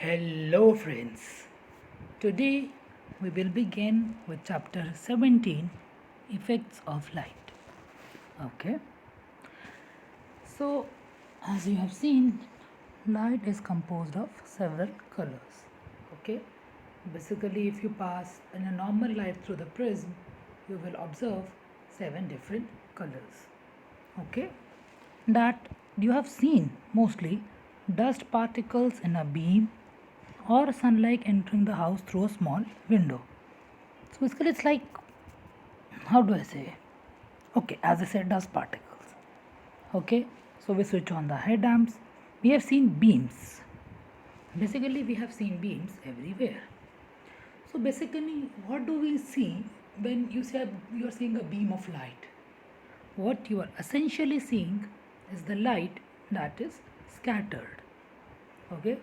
Hello, friends. Today we will begin with chapter 17 Effects of Light. Okay, so as you have seen, light is composed of several colors. Okay, basically, if you pass in a normal light through the prism, you will observe seven different colors. Okay, that you have seen mostly dust particles in a beam or sunlight entering the house through a small window. So basically, it's like, how do I say? Okay, as I said, dust particles. Okay, so we switch on the headlamps. We have seen beams. Basically, we have seen beams everywhere. So basically, what do we see when you say you are seeing a beam of light? What you are essentially seeing is the light that is scattered. Okay,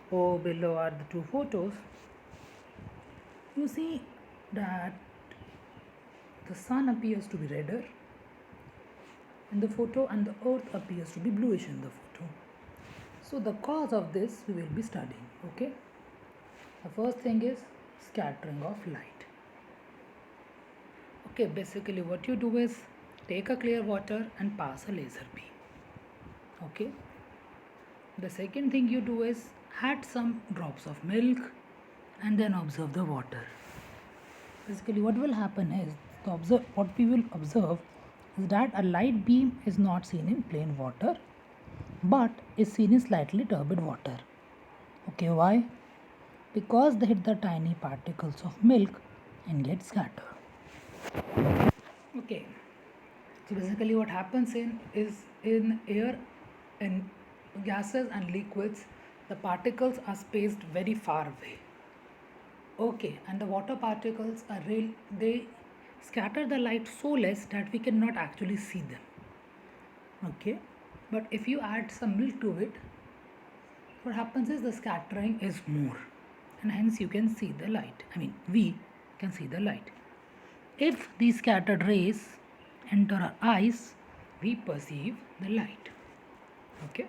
so below are the two photos. You see that the sun appears to be redder in the photo and the earth appears to be bluish in the photo. So the cause of this we will be studying. Okay, the first thing is scattering of light. Okay, basically what you do is take a clear water and pass a laser beam. Okay, the second thing you do is add some drops of milk and then observe the water. Basically what will happen is what we will observe is that a light beam is not seen in plain water but is seen in slightly turbid water. Okay, why? Because they hit the tiny particles of milk and get scattered. Okay, so basically what happens in air and gases and liquids, the particles are spaced very far away. Okay, and the water particles are they scatter the light so less that we cannot actually see them. Okay, but if you add some milk to it, what happens is the scattering is more and hence you can see the light. We can see the light. If these scattered rays enter our eyes, we perceive the light. Okay,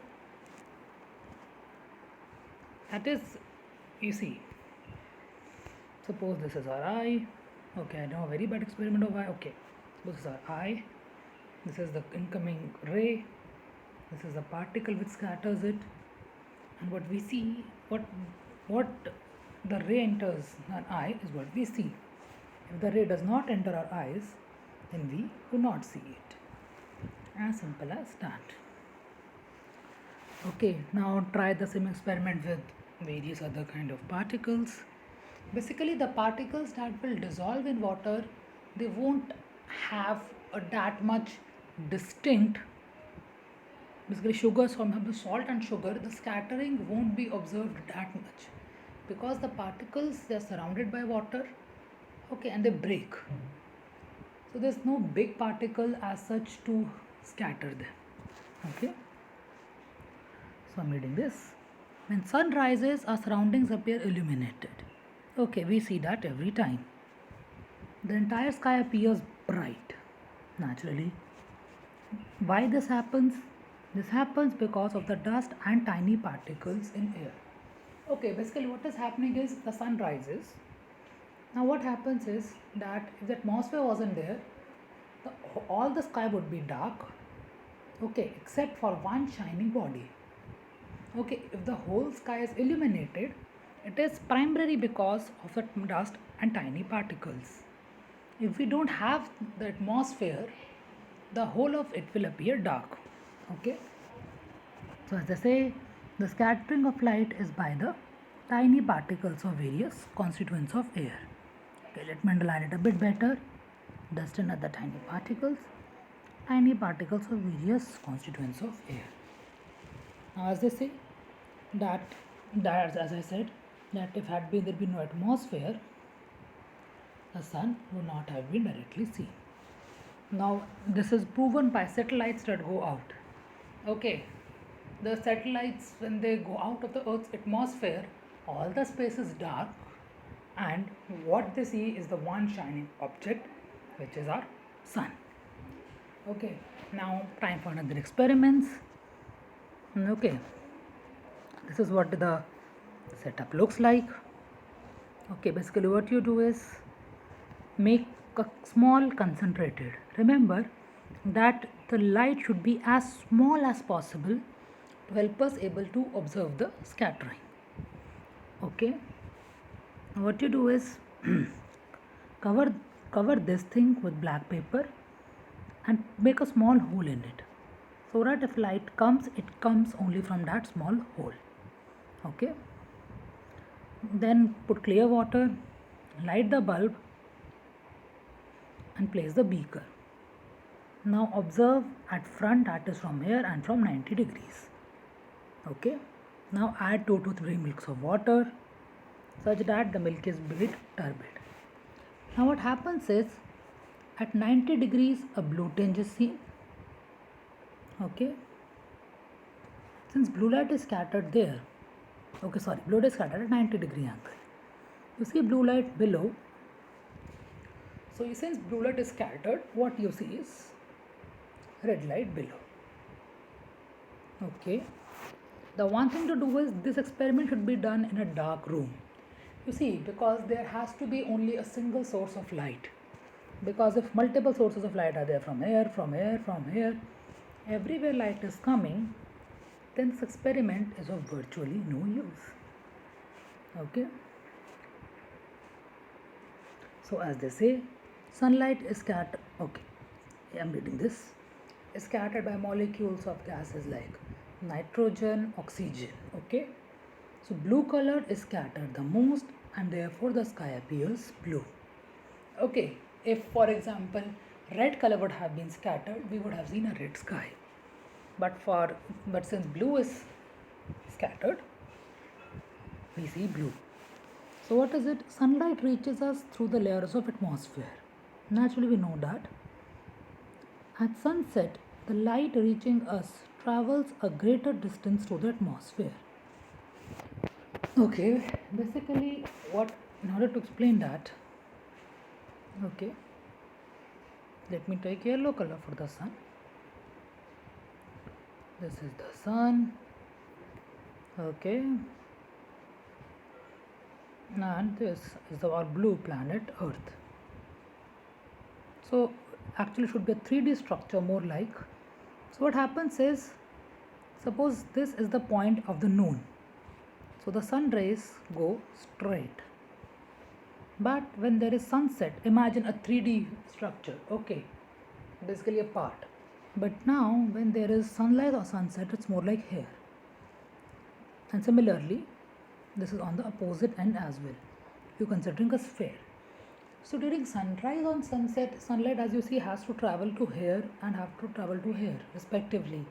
that is, you see, suppose this is our eye. Okay, I know a very bad experiment of eye. Okay, this is our eye. This is the incoming ray. This is the particle which scatters it, and what we see, what the ray enters our eye is what we see. If the ray does not enter our eyes, then we do not see it. As simple as that. Okay, now try the same experiment with various other kind of particles. Basically, the particles that will dissolve in water, they won't have that much distinct. Basically, sugars from the salt and sugar, the scattering won't be observed that much because the particles, they are surrounded by water. Okay, and they break. So there's no big particle as such to scatter them. Okay, so I'm reading this. When sun rises, our surroundings appear illuminated. Okay, we see that every time. The entire sky appears bright. Naturally. Why this happens? This happens because of the dust and tiny particles in air. Okay, basically what is happening is the sun rises. Now what happens is that if the atmosphere wasn't there, all the sky would be dark. Okay, except for one shining body. Okay, if the whole sky is illuminated, it is primarily because of the dust and tiny particles. If we don't have the atmosphere, the whole of it will appear dark. Okay, so as I say, the scattering of light is by the tiny particles of various constituents of air. Okay, let me underline it a bit better. Dust and other tiny particles of various constituents of air. Now as they say that as I said, that if had been there been no atmosphere, the sun would not have been directly seen. Now this is proven by satellites that go out. Okay, the satellites, when they go out of the Earth's atmosphere, all the space is dark and what they see is the one shining object, which is our sun. Okay, now time for another experiments. Okay, This is what the setup looks like. Okay, basically what you do is make a small concentrated. Remember that the light should be as small as possible to help us able to observe the scattering. Okay, what you do is cover cover this thing with black paper and make a small hole in it, so that if light comes, it comes only from that small hole. Okay, then put clear water, light the bulb and place the beaker. Now observe at front, that is from here and from 90 degrees. Okay, now add 2 to 3 milks of water such that the milk is bit turbid. Now what happens is, at 90 degrees a blue tinge is seen. Okay, since blue light is scattered there, blue light is scattered at 90-degree angle. You see blue light below. So since blue light is scattered, what you see is red light below. Okay, the one thing to do is, this experiment should be done in a dark room. You see, because there has to be only a single source of light. Because if multiple sources of light are there, from here, from here, from here, everywhere light is coming, then this experiment is of virtually no use. Okay, so as they say, sunlight is scattered. Okay, I'm reading this. Is scattered by molecules of gases like nitrogen, oxygen. Okay, so blue color is scattered the most, and therefore the sky appears blue. Okay, if for example red color would have been scattered, we would have seen a red sky. But since blue is scattered, we see blue. So what is it? Sunlight reaches us through the layers of atmosphere. Naturally, we know that. At sunset, the light reaching us travels a greater distance through the atmosphere. Okay, basically in order to explain that, okay, let me take yellow color for the sun. This is the sun. Okay, and this is our blue planet Earth. So actually should be a 3D structure more like. So what happens is, suppose this is the point of the noon. So the sun rays go straight. But when there is sunset, imagine a 3D structure. Okay, basically a part. But now when there is sunlight or sunset, it's more like here. And similarly, this is on the opposite end as well. You're considering a sphere. So during sunrise or sunset, sunlight, as you see, has to travel to here and have to travel to here respectively.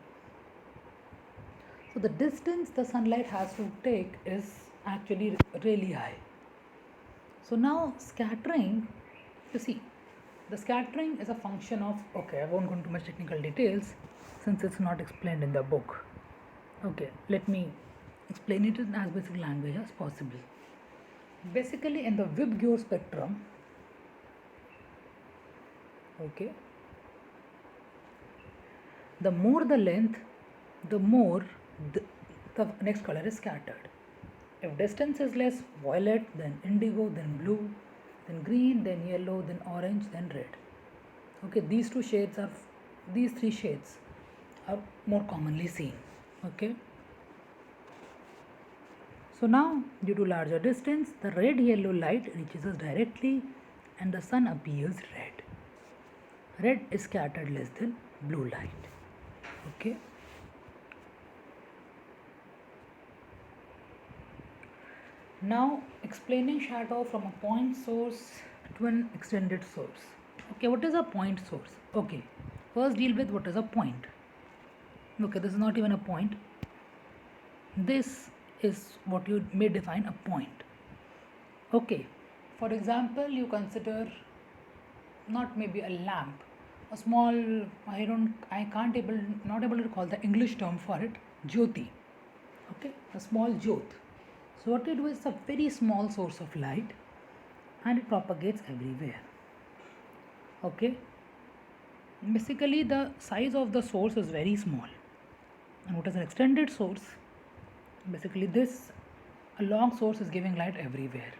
So the distance the sunlight has to take is actually really high. So now scattering, you see, the scattering is a function of, okay, I won't go into much technical details since it's not explained in the book. Okay, let me explain it in as basic language as possible. Basically in the Vibgyor spectrum, okay, the more the length, the more the next color is scattered. If distance is less, violet, then indigo, then blue, then green, then yellow, then orange, then red. Okay, these three shades are more commonly seen. Okay, so now due to larger distance, the red yellow light reaches us directly and the sun appears red. Red is scattered less than blue light. Okay, now explaining shadow from a point source to an extended source. Okay, what is a point source? Okay, first deal with what is a point. Okay, this is not even a point. This is what you may define a point. Okay, for example, you consider not maybe a lamp, a small, not able to recall the English term for it, jyoti. Okay, a small jyot. So what you do is a very small source of light and it propagates everywhere. Okay, basically the size of the source is very small. And what is an extended source? Basically, this a long source is giving light everywhere.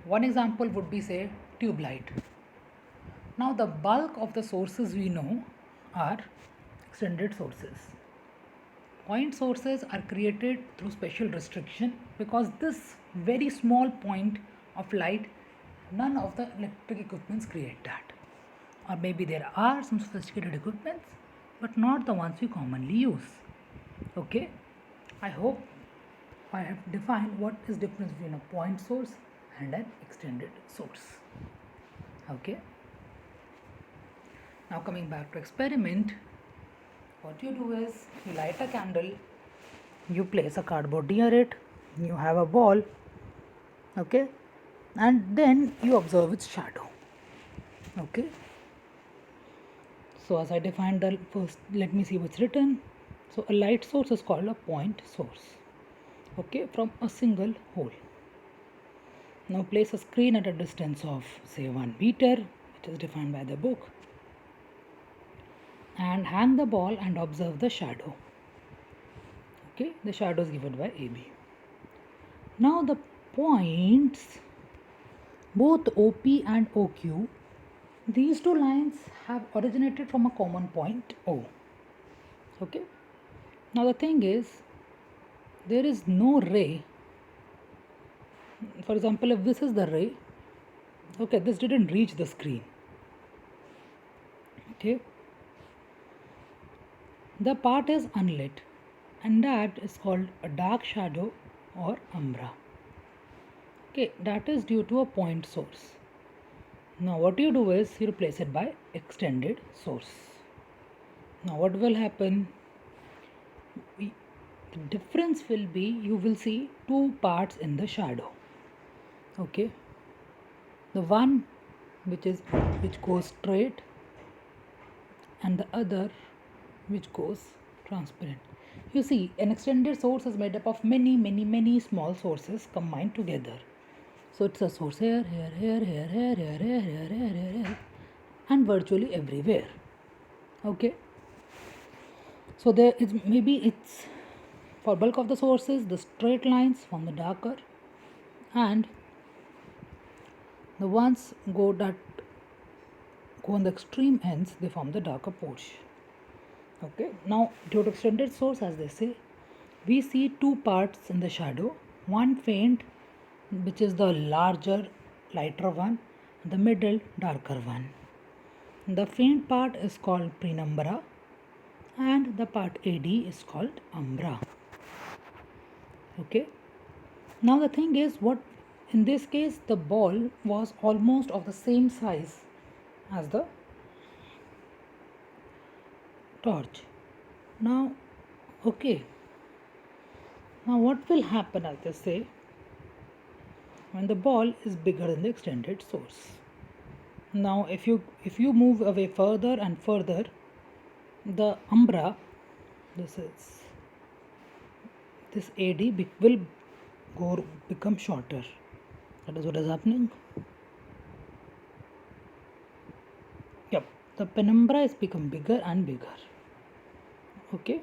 One example would be, say, tube light. Now, the bulk of the sources we know are extended sources. Point sources are created through special restriction because this very small point of light, none of the electric equipments create that. Or maybe there are some sophisticated equipments, but not the ones we commonly use. Okay, I hope I have defined what is difference between a point source and an extended source. Okay, now coming back to experiment, what you do is you light a candle, you place a cardboard near it, you have a ball, okay, and then you observe its shadow. Okay, so as I defined the first, let me see what's written. So a light source is called a point source, okay, from a single hole. Now place a screen at a distance of say 1 meter, which is defined by the book, and hang the ball and observe the shadow. Okay, the shadow is given by AB. Now the points, both OP and OQ, these two lines have originated from a common point O. Okay, now the thing is, there is no ray. For example, if this is the ray, okay, this didn't reach the screen. Okay, the part is unlit, and that is called a dark shadow or umbra. Okay, that is due to a point source. Now what you do is you replace it by extended source. Now what will happen? The difference will be, you will see two parts in the shadow. Okay, the one which goes straight, and the other which goes transparent. You see, an extended source is made up of many small sources combined together. So it's a source here, and virtually everywhere. Okay, so there is, maybe it's for bulk of the sources, the straight lines form the darker, and the ones that go on the extreme ends, they form the darker portion. Okay, now due to extended source, as they say, we see two parts in the shadow, one faint, which is the larger lighter one, the middle darker one. The faint part is called penumbra, and the part AD is called umbra. Okay, now the thing is, what in this case the ball was almost of the same size as the torch. Now, okay, now what will happen, as they say, when the ball is bigger than the extended source? Now if you move away further and further, the umbra, this AD will become shorter. That is what is happening. Yep, the penumbra is become bigger and bigger. Okay,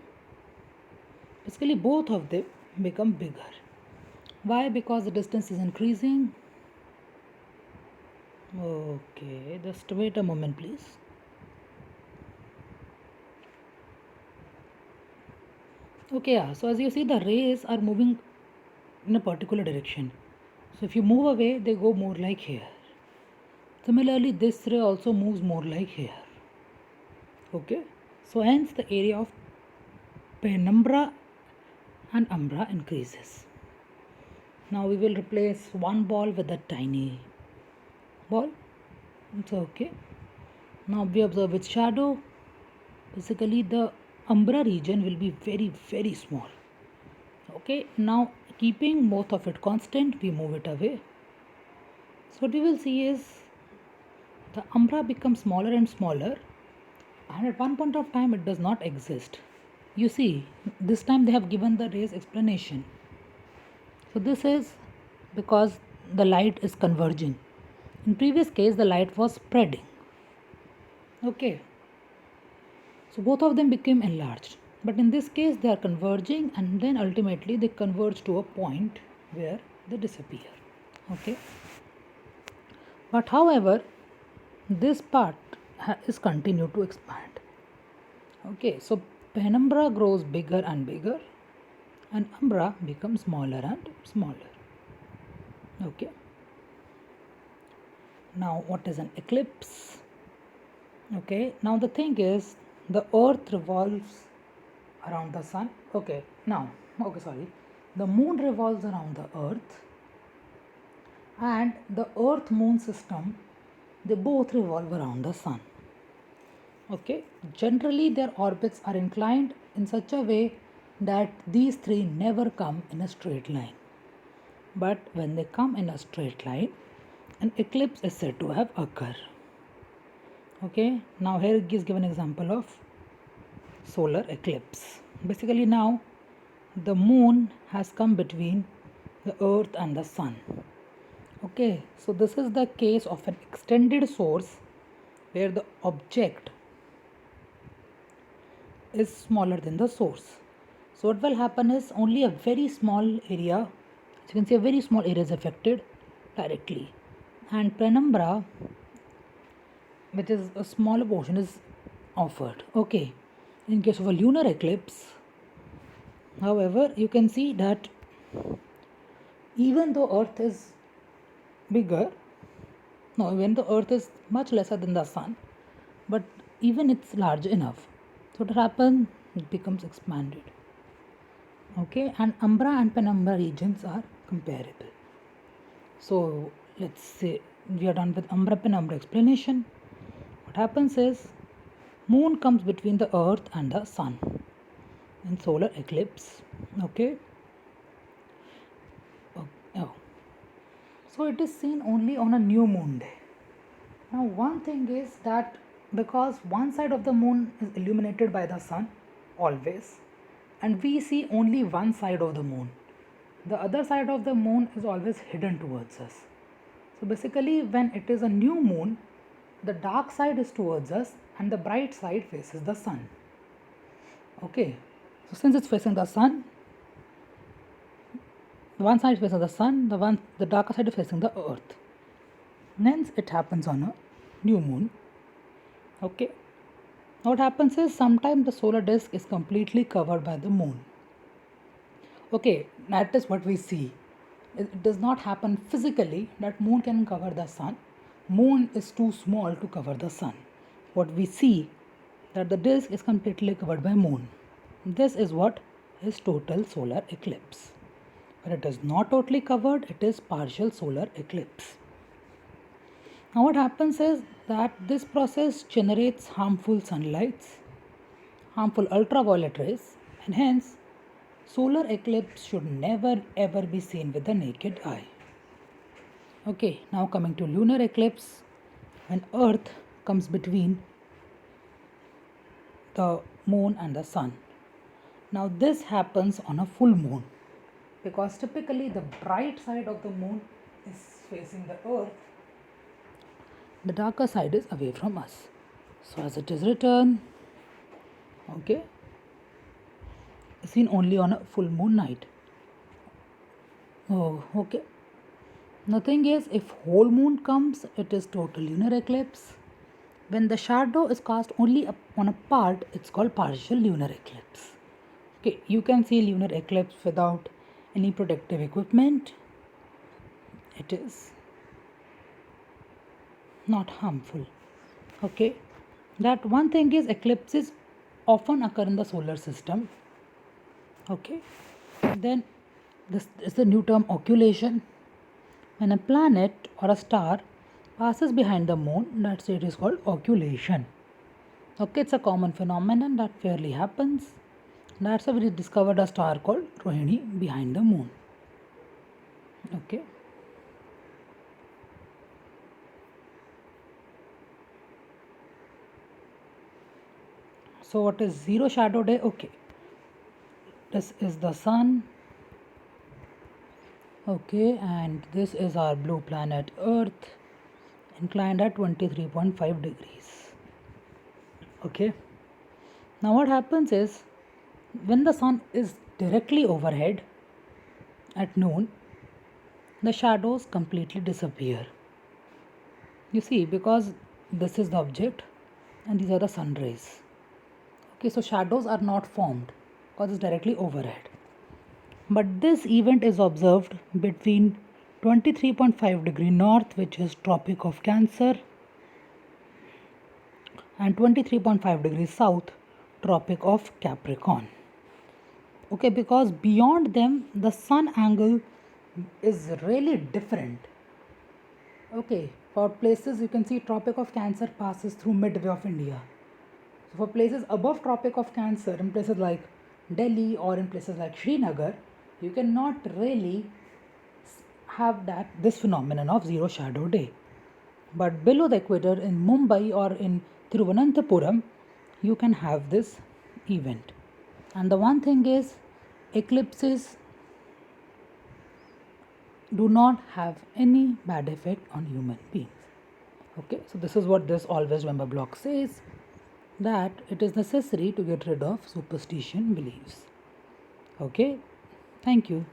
basically both of them become bigger. Why? Because the distance is increasing. Okay, just wait a moment please. Okay, yeah, so as you see, the rays are moving in a particular direction. So if you move away, they go more like here. Similarly, this ray also moves more like here. Okay, so hence the area of penumbra and umbra increases. Now we will replace one ball with a tiny ball. It's okay. Now we observe its shadow. Basically, the umbra region will be very small. Okay, now keeping both of it constant, we move it away. So what we will see is the umbra becomes smaller and smaller, and at one point of time it does not exist. You see, this time they have given the rays explanation. So this is because the light is converging. In previous case, the light was spreading. Okay, so both of them became enlarged. But in this case, they are converging, and then ultimately they converge to a point where they disappear. Okay. But however, this part is continued to expand. Okay, so penumbra grows bigger and bigger, and umbra becomes smaller and smaller. Okay. Now, what is an eclipse? Okay, now the thing is, the earth revolves around the sun. The moon revolves around the earth, and the earth moon system, they both revolve around the sun. Okay, generally their orbits are inclined in such a way that these three never come in a straight line. But when they come in a straight line, an eclipse is said to have occurred. Okay, now here is given example of solar eclipse. Basically now the moon has come between the earth and the sun. Okay, so this is the case of an extended source where the object is smaller than the source. So what will happen is only a very small area, as you can see, a very small area is affected directly, and penumbra, which is a smaller portion, is offered. Okay, in case of a lunar eclipse, however, you can see that even though earth is bigger, no, when the earth is much lesser than the sun, but even it's large enough, so what happens, it becomes expanded. Okay, and umbra and penumbra regions are comparable. So let's say we are done with umbra penumbra explanation. What happens is moon comes between the earth and the sun in solar eclipse. Okay. Oh. So it is seen only on a new moon day. Now one thing is that because one side of the moon is illuminated by the sun always, and we see only one side of the moon, the other side of the moon is always hidden towards us. So basically when it is a new moon, the dark side is towards us and the bright side faces the sun. Okay, so since it's facing the sun, one side is facing the sun, the darker side is facing the earth. Hence it happens on a new moon. Okay, what happens is sometimes the solar disk is completely covered by the moon. Okay, that is what we see. It does not happen physically that moon can cover the sun. Moon is too small to cover the sun. What we see that the disk is completely covered by moon. This is what is total solar eclipse. But it is not totally covered, it is partial solar eclipse. Now what happens is that this process generates harmful sunlights, harmful ultraviolet rays, and hence solar eclipse should never ever be seen with the naked eye. Okay, now coming to lunar eclipse, when earth comes between the moon and the sun. Now this happens on a full moon because typically the bright side of the moon is facing the earth, the darker side is away from us. So as it is written, okay, seen only on a full moon night. Oh, okay. The thing is, if whole moon comes, it is total lunar eclipse. When the shadow is cast only on a part, it's called partial lunar eclipse. Okay, you can see lunar eclipse without any protective equipment. It is not harmful. Okay, that one thing is eclipses often occur in the solar system. Okay, then this is the new term occultation. When a planet or a star passes behind the moon, that's it is called occultation. Okay, it's a common phenomenon that fairly happens. That's why we discovered a star called Rohini behind the moon. Okay. So what is zero shadow day? Okay. This is the sun. Okay, and this is our blue planet Earth, inclined at 23.5 degrees. Okay. Now what happens is When the sun is directly overhead at noon, the shadows completely disappear. You see, because this is the object and these are the sun rays. Okay, so shadows are not formed because it's directly overhead. But this event is observed between 23.5 degree north, which is Tropic of Cancer, and 23.5 degrees south, Tropic of Capricorn. Okay, because beyond them the sun angle is really different. Okay, for places you can see Tropic of Cancer passes through midway of India. So for places above Tropic of Cancer, in places like Delhi or in places like Srinagar, you cannot really have this phenomenon of zero shadow day. But below the equator in Mumbai or in Thiruvananthapuram, you can have this event. And the one thing is, eclipses do not have any bad effect on human beings. Okay, so this is what this always remember block says, that it is necessary to get rid of superstition beliefs. Okay, thank you.